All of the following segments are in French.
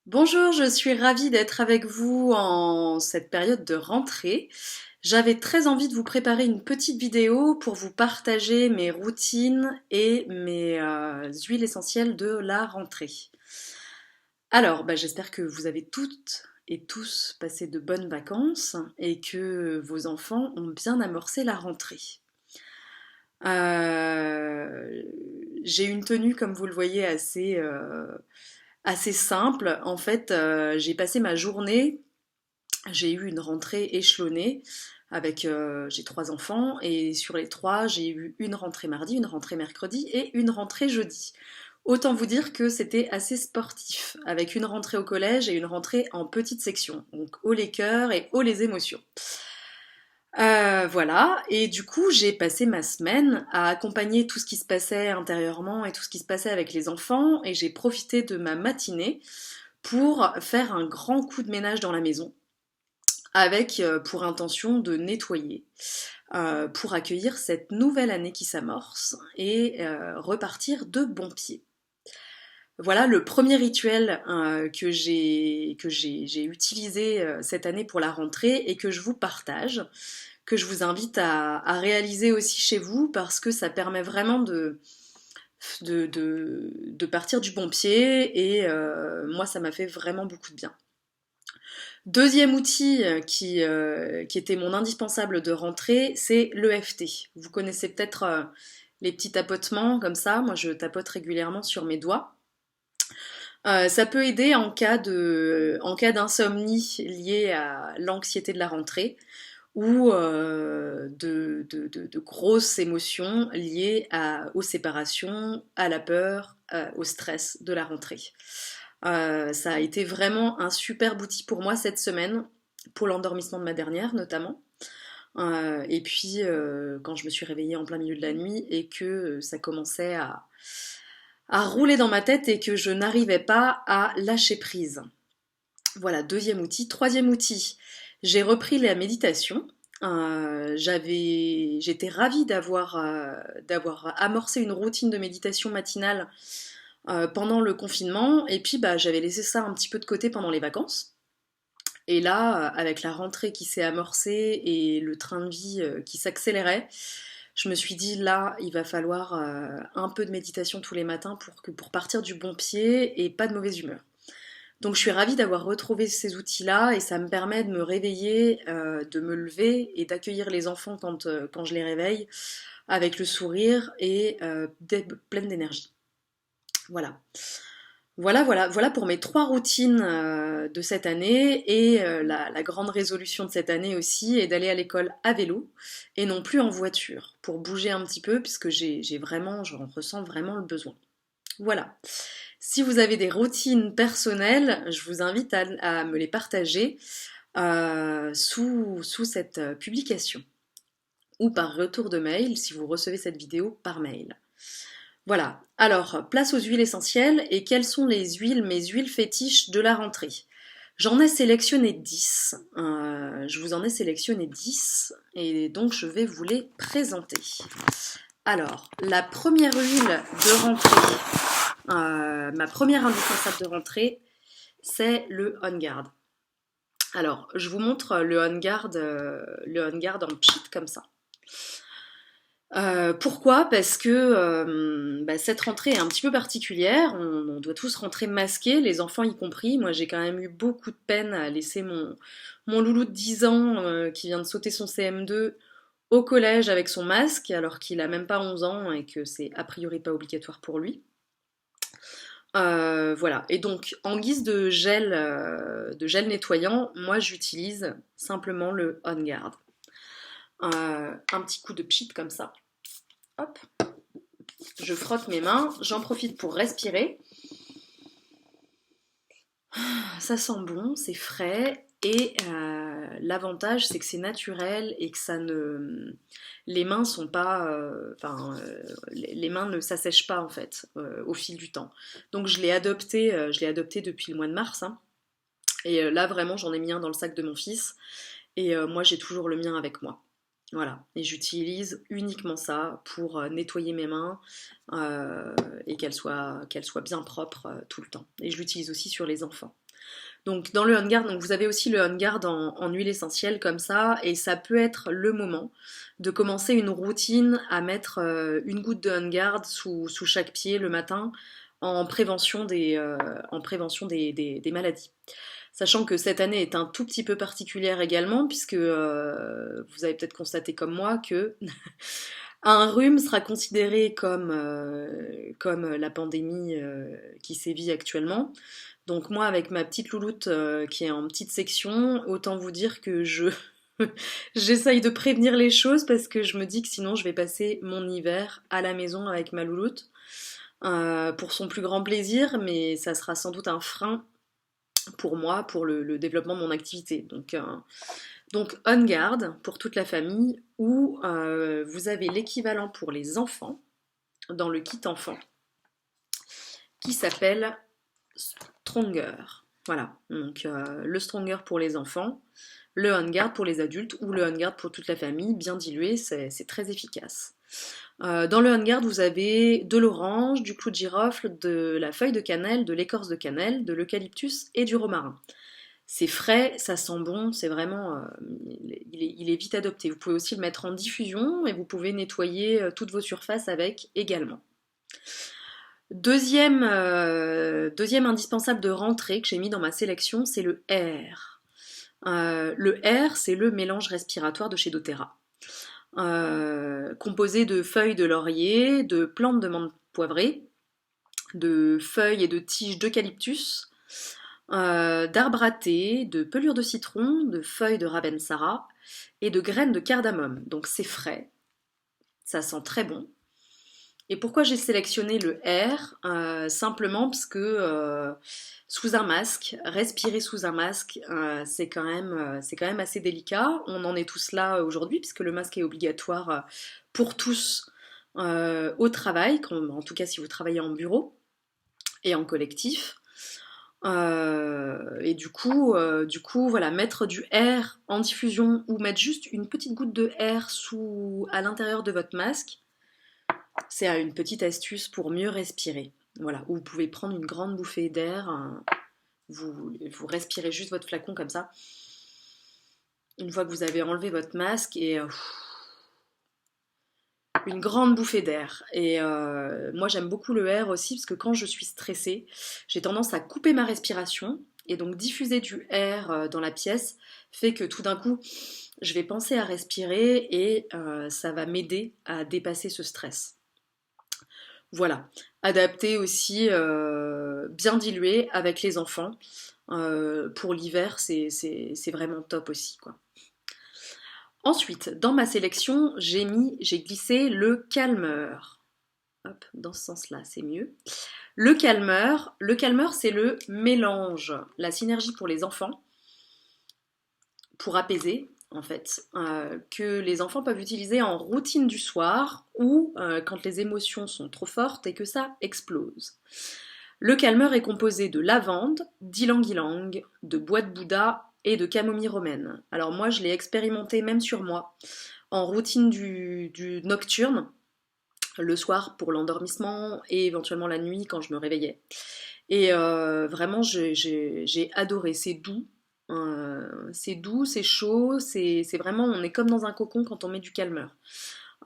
Bonjour, je suis ravie d'être avec vous en cette période de rentrée. J'avais très envie de vous préparer une petite vidéo pour vous partager mes routines et mes huiles essentielles de la rentrée. Alors, j'espère que vous avez toutes et tous passé de bonnes vacances et que vos enfants ont bien amorcé la rentrée. Euh, j'ai une tenue, comme vous le voyez, assez simple. En fait, j'ai passé ma journée, j'ai eu une rentrée échelonnée avec, j'ai trois enfants et sur les trois, j'ai eu une rentrée mardi, une rentrée mercredi et une rentrée jeudi. Autant vous dire que c'était assez sportif, avec une rentrée au collège et une rentrée en petite section, donc haut les cœurs et haut les émotions. Voilà, et du coup j'ai passé ma semaine à accompagner tout ce qui se passait intérieurement et tout ce qui se passait avec les enfants, et j'ai profité de ma matinée pour faire un grand coup de ménage dans la maison, avec pour intention de nettoyer, pour accueillir cette nouvelle année qui s'amorce et repartir de bon pied. Voilà le premier rituel que j'ai utilisé cette année pour la rentrée et que je vous partage, que je vous invite à réaliser aussi chez vous parce que ça permet vraiment de partir du bon pied et moi ça m'a fait vraiment beaucoup de bien. Deuxième outil qui était mon indispensable de rentrée, c'est l'EFT. Vous connaissez peut-être les petits tapotements comme ça, moi je tapote régulièrement sur mes doigts. Ça peut aider en cas d'insomnie liée à l'anxiété de la rentrée ou de grosses émotions liées aux séparations, à la peur, au stress de la rentrée. Ça a été vraiment un super outil pour moi cette semaine, pour l'endormissement de ma dernière notamment. Et puis quand je me suis réveillée en plein milieu de la nuit et que ça commençait à rouler dans ma tête et que je n'arrivais pas à lâcher prise. Voilà, deuxième outil. Troisième outil, j'ai repris la méditation. J'étais ravie d'avoir amorcé une routine de méditation matinale pendant le confinement, et puis j'avais laissé ça un petit peu de côté pendant les vacances. Et là, avec la rentrée qui s'est amorcée et le train de vie qui s'accélérait, je me suis dit là, il va falloir un peu de méditation tous les matins pour partir du bon pied et pas de mauvaise humeur. Donc je suis ravie d'avoir retrouvé ces outils-là et ça me permet de me réveiller, de me lever et d'accueillir les enfants quand je les réveille avec le sourire et d'être pleine d'énergie. Voilà. Voilà pour mes trois routines de cette année et la grande résolution de cette année aussi est d'aller à l'école à vélo et non plus en voiture pour bouger un petit peu puisque j'en ressens vraiment le besoin. Voilà. Si vous avez des routines personnelles, je vous invite à me les partager sous cette publication ou par retour de mail si vous recevez cette vidéo par mail. Voilà, alors place aux huiles essentielles et quelles sont mes huiles fétiches de la rentrée. J'en ai sélectionné 10. Je vous en ai sélectionné 10 et donc je vais vous les présenter. Alors, la première huile de rentrée, ma première indispensable de rentrée, c'est le On Guard. Alors, je vous montre le On Guard en pchit comme ça. Pourquoi? Parce que cette rentrée est un petit peu particulière. On doit tous rentrer masqués, les enfants y compris. Moi, j'ai quand même eu beaucoup de peine à laisser mon loulou de 10 ans qui vient de sauter son CM2 au collège avec son masque, alors qu'il a même pas 11 ans et que c'est a priori pas obligatoire pour lui. Voilà. Et donc, en guise de gel nettoyant, moi j'utilise simplement le On Guard. Un petit coup de pchit comme ça. Hop. Je frotte mes mains, j'en profite pour respirer. Ça sent bon, c'est frais et l'avantage c'est que c'est naturel et que ça ne, les mains sont pas, les mains ne s'assèchent pas en fait au fil du temps. Donc je l'ai adopté depuis le mois de mars. Hein, et là vraiment j'en ai mis un dans le sac de mon fils et moi j'ai toujours le mien avec moi. Voilà, et j'utilise uniquement ça pour nettoyer mes mains et qu'elles soient bien propres tout le temps. Et je l'utilise aussi sur les enfants. Donc dans le On Guard, donc vous avez aussi le On Guard en huile essentielle comme ça, et ça peut être le moment de commencer une routine à mettre une goutte de On Guard sous chaque pied le matin en prévention des maladies. Sachant que cette année est un tout petit peu particulière également, puisque vous avez peut-être constaté comme moi que un rhume sera considéré comme la pandémie qui sévit actuellement. Donc moi, avec ma petite louloute qui est en petite section, autant vous dire que j'essaye de prévenir les choses parce que je me dis que sinon je vais passer mon hiver à la maison avec ma louloute pour son plus grand plaisir, mais ça sera sans doute un frein pour moi, pour le développement de mon activité. Donc On Guard pour toute la famille, où vous avez l'équivalent pour les enfants dans le kit enfant qui s'appelle Stronger. Voilà, donc le Stronger pour les enfants, le On Guard pour les adultes ou le On Guard pour toute la famille, bien dilué, c'est très efficace. Dans le On Guard, vous avez de l'orange, du clou de girofle, de la feuille de cannelle, de l'écorce de cannelle, de l'eucalyptus et du romarin. C'est frais, ça sent bon, c'est vraiment... il est vite adopté. Vous pouvez aussi le mettre en diffusion et vous pouvez nettoyer toutes vos surfaces avec également. Deuxième indispensable de rentrée que j'ai mis dans ma sélection, c'est le R. Le R, c'est le mélange respiratoire de chez doTERRA. Composé de feuilles de laurier, de plantes de menthe poivrée, de feuilles et de tiges d'eucalyptus, d'arbres à thé, de pelures de citron, de feuilles de ravensara et de graines de cardamome. Donc c'est frais, ça sent très bon. Et pourquoi j'ai sélectionné le R simplement parce que sous un masque, respirer sous un masque, c'est quand même assez délicat. On en est tous là aujourd'hui puisque le masque est obligatoire pour tous au travail, en tout cas si vous travaillez en bureau et en collectif. Et du coup, voilà, mettre du R en diffusion ou mettre juste une petite goutte de R à l'intérieur de votre masque, c'est une petite astuce pour mieux respirer. Voilà, où vous pouvez prendre une grande bouffée d'air, vous respirez juste votre flacon comme ça. Une fois que vous avez enlevé votre masque et une grande bouffée d'air. Et moi j'aime beaucoup le R aussi parce que quand je suis stressée, j'ai tendance à couper ma respiration et donc diffuser du R dans la pièce fait que tout d'un coup je vais penser à respirer et ça va m'aider à dépasser ce stress. Voilà, adapté aussi, bien dilué avec les enfants. Pour l'hiver, c'est vraiment top aussi, quoi. Ensuite, dans ma sélection, j'ai glissé le calmeur. Hop, dans ce sens-là, c'est mieux. Le calmeur, c'est le mélange, la synergie pour les enfants, pour apaiser, en fait, que les enfants peuvent utiliser en routine du soir ou quand les émotions sont trop fortes et que ça explose. Le calmeur est composé de lavande, d'ylang-ylang, de bois de Bouddha et de camomille romaine. Alors moi, je l'ai expérimenté même sur moi, en routine du nocturne, le soir pour l'endormissement et éventuellement la nuit quand je me réveillais. Et vraiment, j'ai adoré. C'est doux, c'est chaud, c'est vraiment, on est comme dans un cocon quand on met du calmeur.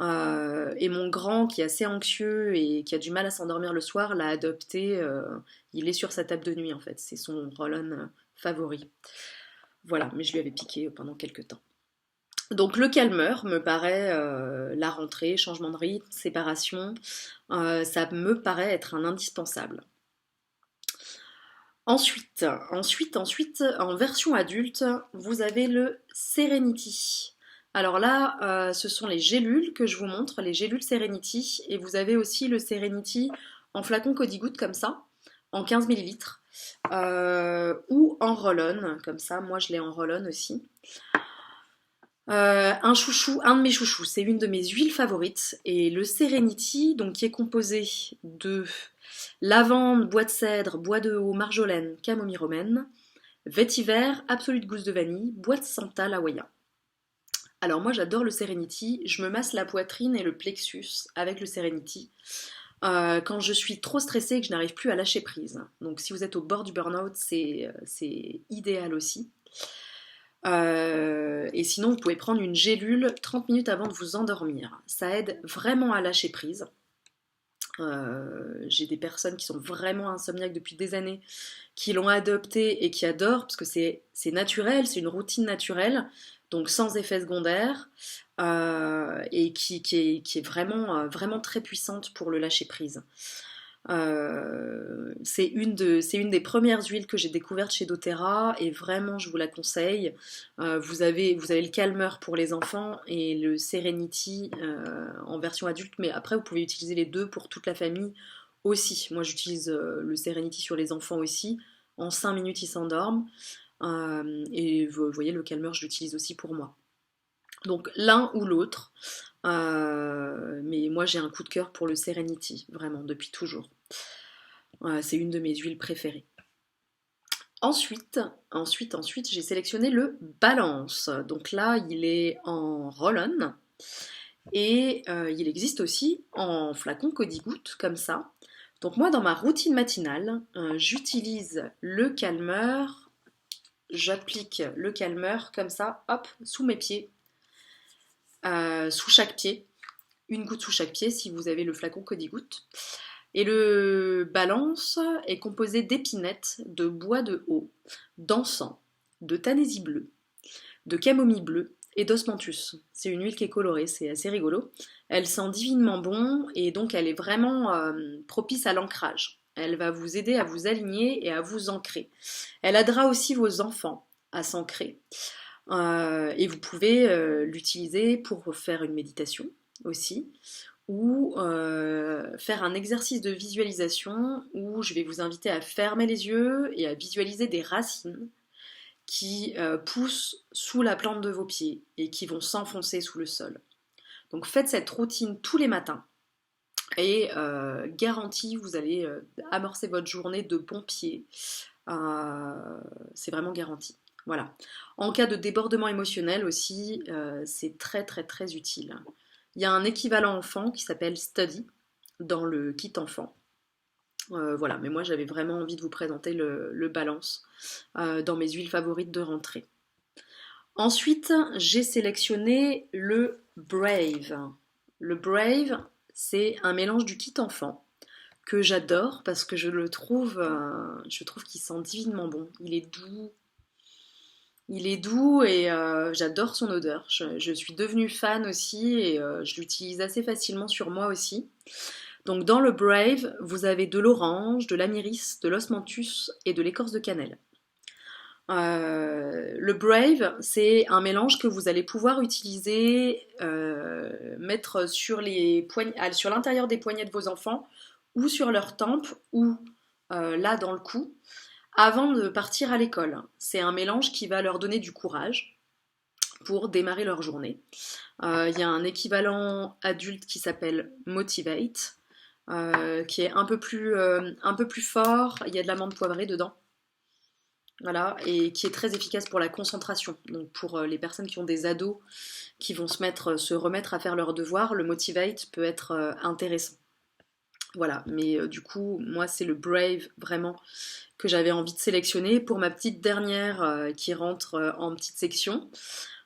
Et mon grand, qui est assez anxieux et qui a du mal à s'endormir le soir, l'a adopté. Il est sur sa table de nuit en fait, c'est son roll-on favori. Voilà, mais je lui avais piqué pendant quelques temps. Donc le calmeur me paraît la rentrée, changement de rythme, séparation, ça me paraît être un indispensable. Ensuite, en version adulte, vous avez le Serenity. Alors là, ce sont les gélules que je vous montre, les gélules Serenity, et vous avez aussi le Serenity en flacon Codigoutte comme ça, en 15 ml, ou en roll-on, comme ça, moi je l'ai en roll-on aussi. Un de mes chouchous, c'est une de mes huiles favorites, et le Serenity, donc qui est composé de lavande, bois de cèdre, bois de haut, marjolaine, camomille romaine, vétiver, absolute gousse de vanille, bois de santal hawaïen. Alors moi j'adore le Serenity, je me masse la poitrine et le plexus avec le Serenity. quand je suis trop stressée et que je n'arrive plus à lâcher prise. Donc si vous êtes au bord du burn-out, c'est idéal aussi. Et sinon, vous pouvez prendre une gélule 30 minutes avant de vous endormir. Ça aide vraiment à lâcher prise. J'ai des personnes qui sont vraiment insomniaques depuis des années, qui l'ont adopté et qui adorent, parce que c'est naturel, c'est une routine naturelle, donc sans effet secondaire, et qui est vraiment, vraiment très puissante pour le lâcher prise. C'est une des premières huiles que j'ai découvertes chez doTERRA et vraiment je vous la conseille. Vous avez le calmeur pour les enfants et le Serenity en version adulte, mais après vous pouvez utiliser les deux pour toute la famille aussi. Moi j'utilise le Serenity sur les enfants aussi. En 5 minutes ils s'endorment. Et vous voyez le calmeur je l'utilise aussi pour moi. Donc l'un ou l'autre. Mais moi j'ai un coup de cœur pour le Serenity, vraiment, depuis toujours. C'est une de mes huiles préférées. Ensuite, j'ai sélectionné le Balance. Donc là, il est en roll-on. Et il existe aussi en flacon Codigoutte, comme ça. Donc moi, dans ma routine matinale, j'utilise le calmeur. J'applique le calmeur comme ça, hop, sous mes pieds, sous chaque pied. Une goutte sous chaque pied si vous avez le flacon Codigoutte. Et le Balance est composé d'épinettes, de bois de haut, d'encens, de tanésie bleue, de camomille bleue et d'osmanthus. C'est une huile qui est colorée, c'est assez rigolo. Elle sent divinement bon et donc elle est vraiment propice à l'ancrage. Elle va vous aider à vous aligner et à vous ancrer. Elle aidera aussi vos enfants à s'ancrer. Et vous pouvez l'utiliser pour faire une méditation aussi, ou faire un exercice de visualisation où je vais vous inviter à fermer les yeux et à visualiser des racines qui poussent sous la plante de vos pieds et qui vont s'enfoncer sous le sol. Donc faites cette routine tous les matins et garantie, vous allez amorcer votre journée de bon pied. C'est vraiment garanti. Voilà. En cas de débordement émotionnel aussi, c'est très très très utile. Il y a un équivalent enfant qui s'appelle Study dans le kit enfant. Voilà, mais moi j'avais vraiment envie de vous présenter le Balance dans mes huiles favorites de rentrée. Ensuite, j'ai sélectionné le Brave. Le Brave, c'est un mélange du kit enfant que j'adore parce que je trouve qu'il sent divinement bon. Il est doux et j'adore son odeur. Je suis devenue fan aussi et je l'utilise assez facilement sur moi aussi. Donc dans le Brave, vous avez de l'orange, de l'amiris, de l'osmanthus et de l'écorce de cannelle. Le Brave, c'est un mélange que vous allez pouvoir utiliser, mettre sur sur l'intérieur des poignets de vos enfants ou sur leurs tempes ou là dans le cou avant de partir à l'école. C'est un mélange qui va leur donner du courage pour démarrer leur journée. Il y a un équivalent adulte qui s'appelle Motivate, qui est un peu plus fort. Il y a de l'amande poivrée dedans. Voilà, et qui est très efficace pour la concentration. Donc pour les personnes qui ont des ados qui vont se remettre à faire leurs devoirs, le Motivate peut être intéressant. Voilà, mais du coup, moi c'est le Brave vraiment que j'avais envie de sélectionner pour ma petite dernière qui rentre en petite section.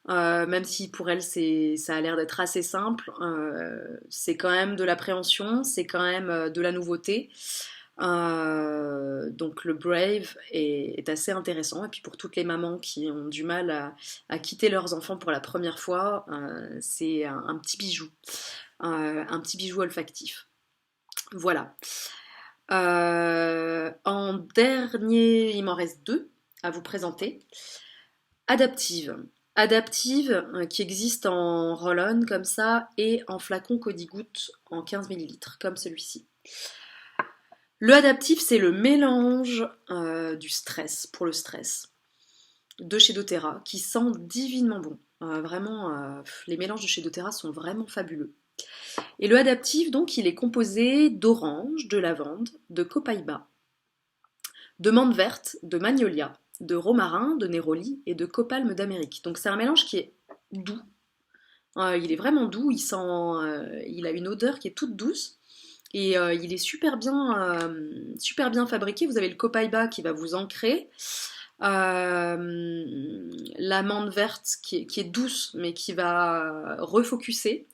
Même si pour elle ça a l'air d'être assez simple, c'est quand même de l'appréhension, c'est quand même de la nouveauté. Donc le Brave est assez intéressant et puis pour toutes les mamans qui ont du mal à quitter leurs enfants pour la première fois, c'est un petit bijou, un petit bijou olfactif. Voilà. En dernier, il m'en reste deux à vous présenter. Adaptive. Adaptive qui existe en roll-on comme ça et en flacon Codigoutte en 15 ml comme celui-ci. Le adaptif, c'est le mélange du stress, pour le stress, de chez doTERRA, qui sent divinement bon. Vraiment, les mélanges de chez doTERRA sont vraiment fabuleux. Et le adaptif, donc, il est composé d'orange, de lavande, de copaiba, de menthe verte, de magnolia, de romarin, de néroli et de copalme d'Amérique. Donc c'est un mélange qui est doux. Il est vraiment doux, il a une odeur qui est toute douce. Et il est super bien fabriqué. Vous avez le copaiba qui va vous ancrer. L'amande verte qui est douce mais qui va refocuser.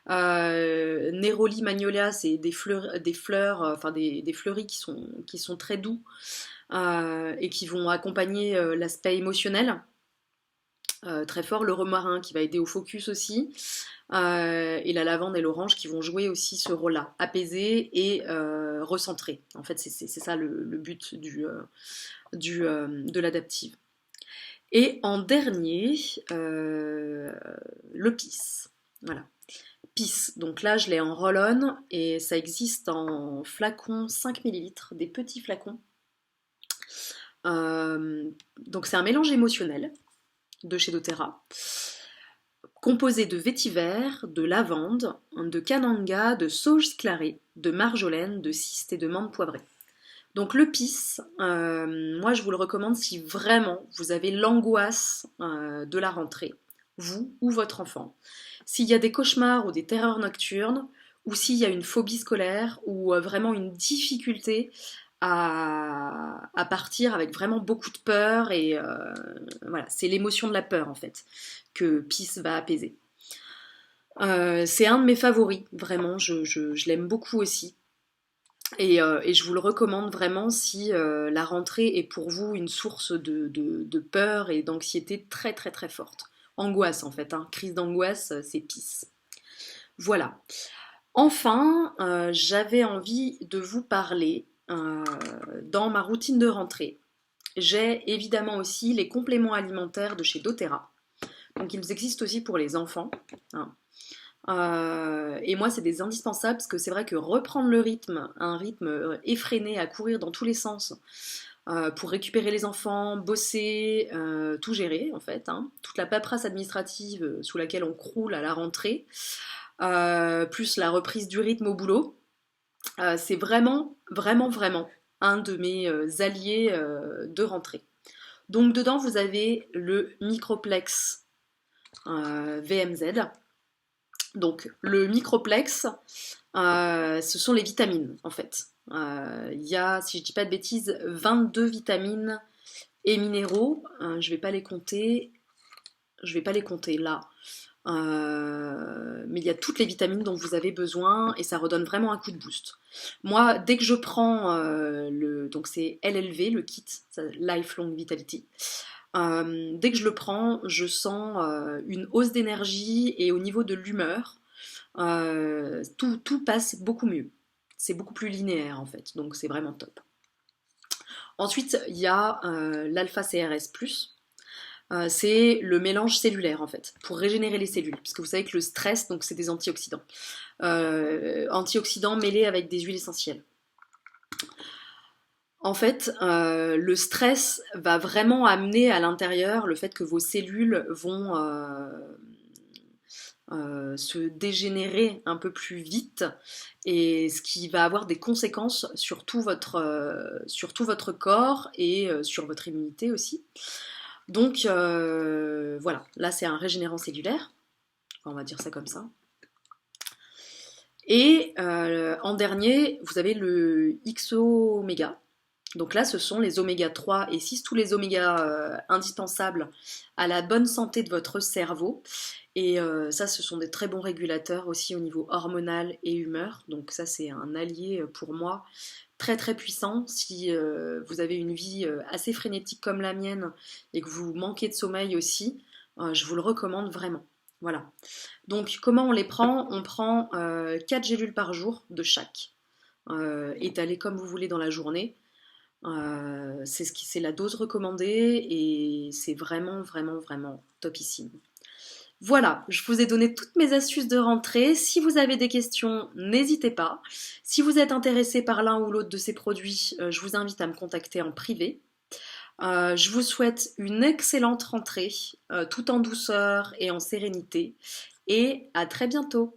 Neroli magnolia, c'est des fleurs, enfin des fleuris qui sont très doux et qui vont accompagner l'aspect émotionnel très fort. Le romarin qui va aider au focus aussi. Et la lavande et l'orange qui vont jouer aussi ce rôle-là, apaiser et recentrer. En fait, c'est ça le but de l'adaptive. Et en dernier, le pisse. Voilà. Pisse. Donc là, je l'ai en roll-on et ça existe en flacons 5 millilitres, des petits flacons. Donc c'est un mélange émotionnel de chez doTERRA, composé de vétiver, de lavande, de cananga, de sauge clarée, de marjolaine, de cyste et de menthe poivrée. Donc le pisse, moi je vous le recommande si vraiment vous avez l'angoisse de la rentrée, vous ou votre enfant. S'il y a des cauchemars ou des terreurs nocturnes, ou s'il y a une phobie scolaire, ou vraiment une difficulté à partir avec vraiment beaucoup de peur, et voilà, c'est l'émotion de la peur en fait que pisse va apaiser. C'est un de mes favoris, vraiment, je l'aime beaucoup aussi. Et je vous le recommande vraiment si la rentrée est pour vous une source de peur et d'anxiété très très très forte. Angoisse en fait, hein. Crise d'angoisse, c'est pisse. Voilà. Enfin, j'avais envie de vous parler dans ma routine de rentrée. J'ai évidemment aussi les compléments alimentaires de chez doTERRA. Donc ils existent aussi pour les enfants, hein. Et moi, c'est des indispensables parce que c'est vrai que reprendre un rythme effréné à courir dans tous les sens pour récupérer les enfants, bosser, tout gérer en fait, hein, toute la paperasse administrative sous laquelle on croule à la rentrée, plus la reprise du rythme au boulot, c'est vraiment, vraiment, vraiment un de mes alliés de rentrée. Donc dedans, vous avez le Microplex VMZ. Donc le microplex, ce sont les vitamines en fait. Il y a, si je dis pas de bêtises, 22 vitamines et minéraux. Je vais pas les compter. Je vais pas les compter là. Mais il y a toutes les vitamines dont vous avez besoin et ça redonne vraiment un coup de boost. Moi, dès que je prends donc c'est LLV, le kit Lifelong Vitality. Dès que je le prends, je sens une hausse d'énergie et au niveau de l'humeur, tout passe beaucoup mieux. C'est beaucoup plus linéaire en fait, donc c'est vraiment top. Ensuite, il y a l'alpha-CRS+. C'est le mélange cellulaire en fait, pour régénérer les cellules, parce que vous savez que le stress, donc c'est des antioxydants. Antioxydants mêlés avec des huiles essentielles. En fait, le stress va vraiment amener à l'intérieur le fait que vos cellules vont se dégénérer un peu plus vite, et ce qui va avoir des conséquences sur tout votre corps et sur votre immunité aussi. Donc voilà, là c'est un régénérant cellulaire, on va dire ça comme ça. Et en dernier, vous avez le XO-Oméga. Donc là, ce sont les oméga 3 et 6, tous les oméga indispensables à la bonne santé de votre cerveau. Et ça, ce sont des très bons régulateurs aussi au niveau hormonal et humeur. Donc ça, c'est un allié pour moi très très puissant. Si vous avez une vie assez frénétique comme la mienne et que vous manquez de sommeil aussi, je vous le recommande vraiment. Voilà. Donc comment on les prend? On prend 4 gélules par jour de chaque, étalées comme vous voulez dans la journée. C'est la dose recommandée et c'est vraiment, vraiment, vraiment topissime. Voilà, je vous ai donné toutes mes astuces de rentrée. Si vous avez des questions, n'hésitez pas. Si vous êtes intéressé par l'un ou l'autre de ces produits, je vous invite à me contacter en privé. Je vous souhaite une excellente rentrée, tout en douceur et en sérénité. Et à très bientôt.